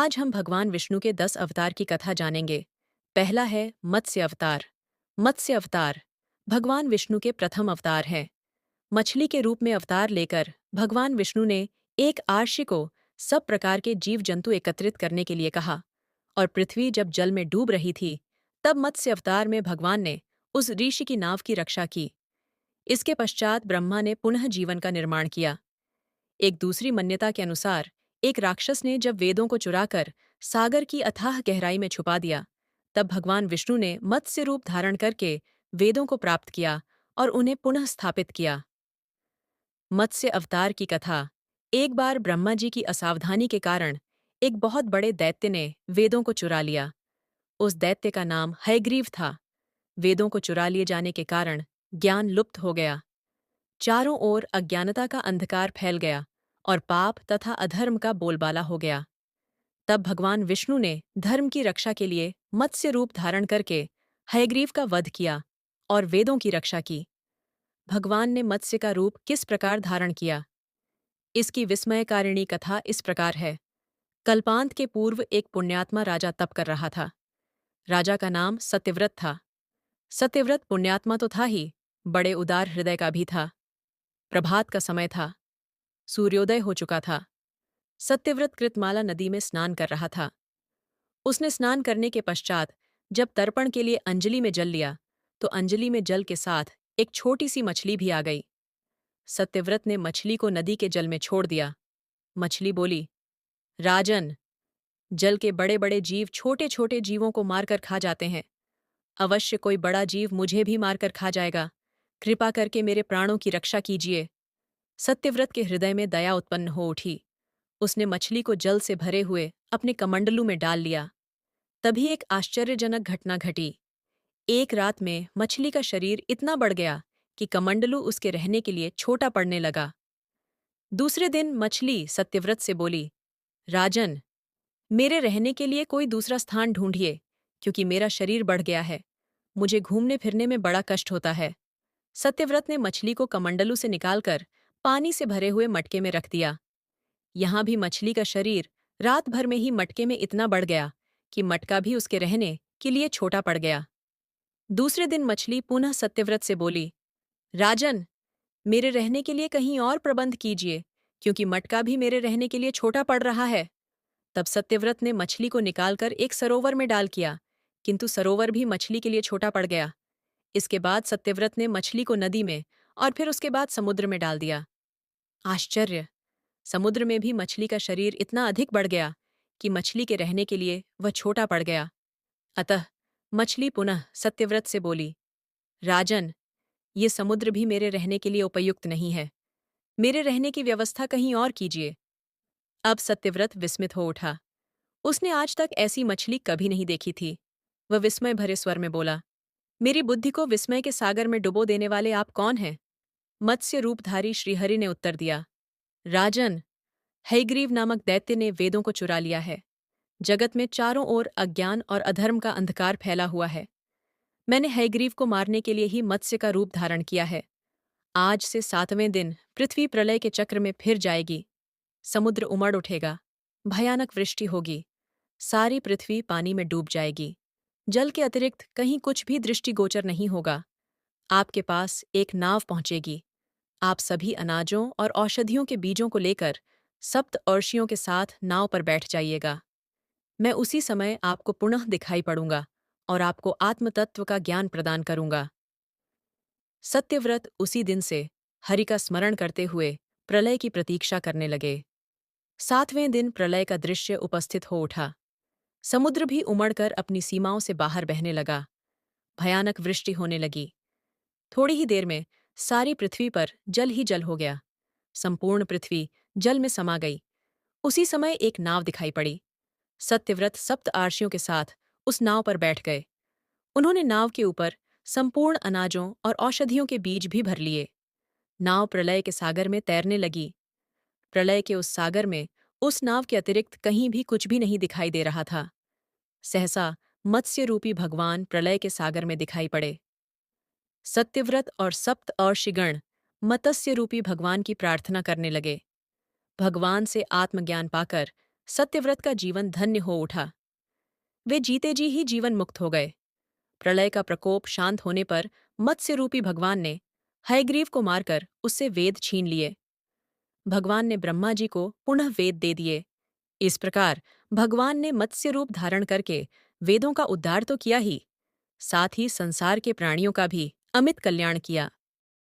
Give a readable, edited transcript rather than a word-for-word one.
आज हम भगवान विष्णु के 10 अवतार की कथा जानेंगे। पहला है मत्स्य अवतार। मत्स्य अवतार भगवान विष्णु के प्रथम अवतार हैं। मछली के रूप में अवतार लेकर भगवान विष्णु ने एक आर्षि को सब प्रकार के जीव जंतु एकत्रित करने के लिए कहा, और पृथ्वी जब जल में डूब रही थी तब मत्स्य अवतार में भगवान ने उस ऋषि की नाव की रक्षा की। इसके पश्चात ब्रह्मा ने पुनः जीवन का निर्माण किया। एक दूसरी मान्यता के अनुसार एक राक्षस ने जब वेदों को चुराकर सागर की अथाह गहराई में छुपा दिया, तब भगवान विष्णु ने मत्स्य रूप धारण करके वेदों को प्राप्त किया और उन्हें पुनः स्थापित किया। मत्स्य अवतार की कथा। एक बार ब्रह्मा जी की असावधानी के कारण एक बहुत बड़े दैत्य ने वेदों को चुरा लिया। उस दैत्य का नाम हयग्रीव था। वेदों को चुरा लिए जाने के कारण ज्ञान लुप्त हो गया। चारों ओर अज्ञानता का अंधकार फैल गया और पाप तथा अधर्म का बोलबाला हो गया। तब भगवान विष्णु ने धर्म की रक्षा के लिए मत्स्य रूप धारण करके हयग्रीव का वध किया और वेदों की रक्षा की। भगवान ने मत्स्य का रूप किस प्रकार धारण किया? इसकी विस्मयकारिणी कथा इस प्रकार है। कल्पांत के पूर्व एक पुण्यात्मा राजा तप कर रहा था। राजा का नाम सत्यव्रत था। सत्यव्रत पुण्यात्मा तो था ही, बड़े उदार हृदय का भी था। प्रभात का समय था। सूर्योदय हो चुका था। सत्यव्रत कृतमाला नदी में स्नान कर रहा था। उसने स्नान करने के पश्चात जब तर्पण के लिए अंजलि में जल लिया तो अंजलि में जल के साथ एक छोटी सी मछली भी आ गई। सत्यव्रत ने मछली को नदी के जल में छोड़ दिया। मछली बोली, राजन, जल के बड़े बड़े जीव छोटे छोटे जीवों को मारकर खा जाते हैं। अवश्य कोई बड़ा जीव मुझे भी मारकर खा जाएगा। कृपा करके मेरे प्राणों की रक्षा कीजिए। सत्यव्रत के हृदय में दया उत्पन्न हो उठी। उसने मछली को जल से भरे हुए अपने कमंडलू में डाल लिया। तभी एक आश्चर्यजनक घटना घटी। एक रात में मछली का शरीर इतना बढ़ गया कि कमंडलू उसके रहने के लिए छोटा पड़ने लगा। दूसरे दिन मछली सत्यव्रत से बोली, राजन, मेरे रहने के लिए कोई दूसरा स्थान ढूंढिए, क्योंकि मेरा शरीर बढ़ गया है। मुझे घूमने फिरने में बड़ा कष्ट होता है। सत्यव्रत ने मछली को कमंडलू से निकालकर पानी से भरे हुए मटके में रख दिया। यहाँ भी मछली का शरीर रात भर में ही मटके में इतना बढ़ गया कि मटका भी उसके रहने के लिए छोटा पड़ गया। दूसरे दिन मछली पुनः सत्यव्रत से बोली, राजन, मेरे रहने के लिए कहीं और प्रबंध कीजिए, क्योंकि मटका भी मेरे रहने के लिए छोटा पड़ रहा है। तब सत्यव्रत ने मछली को निकालकर एक सरोवर में डाल किया, किंतु सरोवर भी मछली के लिए छोटा पड़ गया। इसके बाद सत्यव्रत ने मछली को नदी में और फिर उसके बाद समुद्र में डाल दिया। आश्चर्य! समुद्र में भी मछली का शरीर इतना अधिक बढ़ गया कि मछली के रहने के लिए वह छोटा पड़ गया। अतः मछली पुनः सत्यव्रत से बोली, राजन, ये समुद्र भी मेरे रहने के लिए उपयुक्त नहीं है। मेरे रहने की व्यवस्था कहीं और कीजिए। अब सत्यव्रत विस्मित हो उठा। उसने आज तक ऐसी मछली कभी नहीं देखी थी। वह विस्मय भरे स्वर में बोला, मेरी बुद्धि को विस्मय के सागर में डुबो देने वाले आप कौन हैं? मत्स्य रूपधारी श्रीहरि ने उत्तर दिया, राजन, हयग्रीव नामक दैत्य ने वेदों को चुरा लिया है। जगत में चारों ओर अज्ञान और अधर्म का अंधकार फैला हुआ है। मैंने हयग्रीव को मारने के लिए ही मत्स्य का रूप धारण किया है। आज से 7वें दिन पृथ्वी प्रलय के चक्र में फिर जाएगी। समुद्र उमड़ उठेगा। भयानक वृष्टि होगी। सारी पृथ्वी पानी में डूब जाएगी। जल के अतिरिक्त कहीं कुछ भी दृष्टिगोचर नहीं होगा। आपके पास एक नाव पहुंचेगी। आप सभी अनाजों और औषधियों के बीजों को लेकर सप्त अर्षियों के साथ नाव पर बैठ जाइएगा। मैं उसी समय आपको पुनः दिखाई पड़ूंगा और आपको आत्मतत्व का ज्ञान प्रदान करूंगा। सत्यव्रत उसी दिन से हरि का स्मरण करते हुए प्रलय की प्रतीक्षा करने लगे। 7वें दिन प्रलय का दृश्य उपस्थित हो उठा। समुद्र भी उमड़कर अपनी सीमाओं से बाहर बहने लगा। भयानक वृष्टि होने लगी। थोड़ी ही देर में सारी पृथ्वी पर जल ही जल हो गया। संपूर्ण पृथ्वी जल में समा गई। उसी समय एक नाव दिखाई पड़ी। सत्यव्रत सप्त आर्षियों के साथ उस नाव पर बैठ गए। उन्होंने नाव के ऊपर संपूर्ण अनाजों और औषधियों के बीज भी भर लिए। नाव प्रलय के सागर में तैरने लगी। प्रलय के उस सागर में उस नाव के अतिरिक्त कहीं भी कुछ भी नहीं दिखाई दे रहा था। सहसा मत्स्य रूपी भगवान प्रलय के सागर में दिखाई पड़े। सत्यव्रत और सप्त अर्षिगण मत्स्य रूपी भगवान की प्रार्थना करने लगे। भगवान से आत्मज्ञान पाकर सत्यव्रत का जीवन धन्य हो उठा। वे जीते जी ही जीवन मुक्त हो गए। प्रलय का प्रकोप शांत होने पर मत्स्य रूपी भगवान ने हयग्रीव को मारकर उससे वेद छीन लिए। भगवान ने ब्रह्मा जी को पुनः वेद दे दिए। इस प्रकार भगवान ने मत्स्य रूप धारण करके वेदों का उद्धार तो किया ही, साथ ही संसार के प्राणियों का भी अमित कल्याण किया।